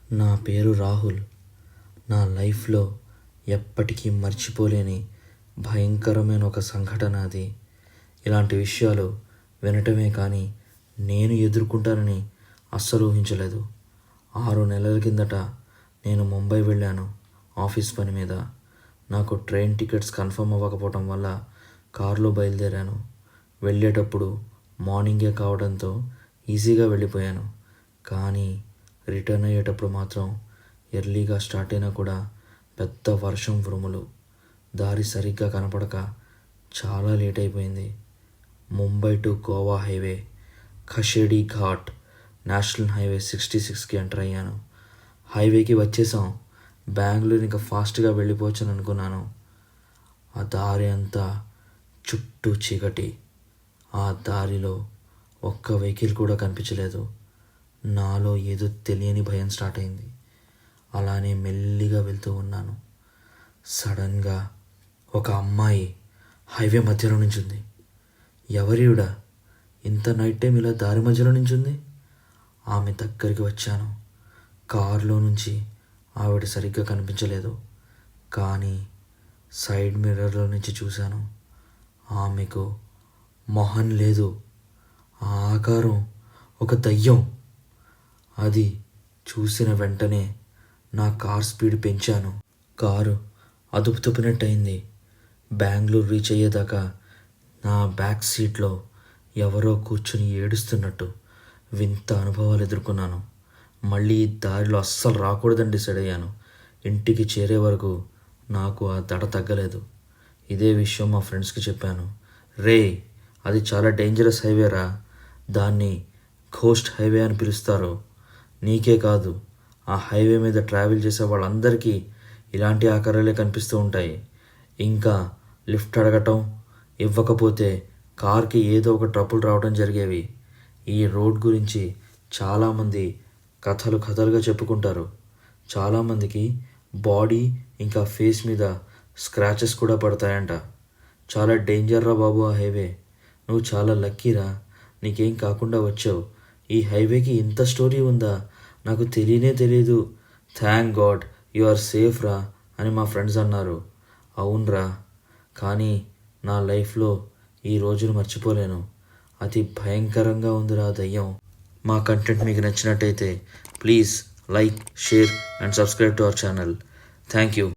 నా పేరు రాహుల్. నా లైఫ్లో ఎప్పటికీ మర్చిపోలేని భయంకరమైన ఒక సంఘటన అది. ఇలాంటి విషయాలు వినటమే కానీ నేను ఎదుర్కొంటానని అస్సలు ఊహించలేదు. 6 నెలల కిందట నేను ముంబై వెళ్ళాను ఆఫీస్ పని మీద. నాకు ట్రైన్ టికెట్స్ కన్ఫర్మ్ అవ్వకపోవటం వల్ల కారులో బయలుదేరాను. వెళ్ళేటప్పుడు మార్నింగే కావడంతో ఈజీగా వెళ్ళిపోయాను. కానీ రిటర్న్ అయ్యేటప్పుడు మాత్రం ఎర్లీగా స్టార్ట్ అయినా కూడా పెద్ద వర్షం ఉరుములు. దారి సరిగ్గా కనపడక చాలా లేట్ అయిపోయింది. Mumbai to Goa highway Kashedi ghat national highway 66కి ఎంటర్ అయ్యాను. హైవేకి వచ్చేసాం. బెంగళూరు ఇంకా ఫాస్ట్గా వెళ్ళిపోవచ్చని అనుకున్నాను. ఆ దారి అంతా చుట్టూ చీకటి. ఆ దారిలో ఒక్క వెహికల్ కూడా కనిపించలేదు. నాలో ఏదో తెలియని భయం స్టార్ట్ అయింది. అలానే మెల్లిగా వెళ్తూ ఉన్నాను. సడన్గా ఒక అమ్మాయి హైవే మధ్యలో నించుంది. ఎవరివిడ ఇంత నైట్ టైం ఇలా దారి మధ్యలో నించుంది? ఆమె దగ్గరికి వచ్చాను. కారులో నుంచి ఆవిడ సరిగ్గా కనిపించలేదు. కానీ సైడ్ మిర్రర్లో నుంచి చూశాను. ఆమెకు మొహం లేదు. ఆ ఆకారం ఒక దయ్యం. అది చూసిన వెంటనే నా కార్ స్పీడ్ పెంచాను. కారు అదుపు తప్పినట్టయింది. బెంగళూరు రీచ్ అయ్యేదాకా నా బ్యాక్ సీట్లో ఎవరో కూర్చుని ఏడుస్తున్నట్టు వింత అనుభవాలు ఎదుర్కొన్నాను. మళ్ళీ ఈ దారిలో అస్సలు రాకూడదని డిసైడ్ అయ్యాను. ఇంటికి చేరే వరకు నాకు ఆ దడ తగ్గలేదు. ఇదే విషయం మా ఫ్రెండ్స్కి చెప్పాను. రే, అది చాలా డేంజరస్ హైవేరా. దాన్ని ఘోస్ట్ హైవే అని పిలుస్తారు. నీకే కాదు, ఆ హైవే మీద ట్రావెల్ చేసే వాళ్ళందరికీ ఇలాంటి ఆకారాలే కనిపిస్తూ ఉంటాయి. ఇంకా లిఫ్ట్ అడగటం, ఇవ్వకపోతే కార్కి ఏదో ఒక ట్రబుల్ రావడం జరిగేవి. ఈ రోడ్ గురించి చాలామంది కథలుగా చెప్పుకుంటారు. చాలామందికి బాడీ ఇంకా ఫేస్ మీద స్క్రాచెస్ కూడా పడతాయంట. చాలా డేంజర్ రా బాబు ఆ హైవే. నువ్వు చాలా లక్కీరా, నీకేం కాకుండా వచ్చావు. ఈ హైవేకి ఇంత స్టోరీ ఉందా, నాకు తెలియదు. Thank God you are safe రా అని మా ఫ్రెండ్స్ అన్నారు. అవునరా, కానీ నా లైఫ్లో ఈ రోజును మర్చిపోలేను. అతి భయంకరంగా ఉందిరా దయ్యం. మా కంటెంట్ మీకు నచ్చినట్టయితే please like, share and subscribe to our channel. Thank you.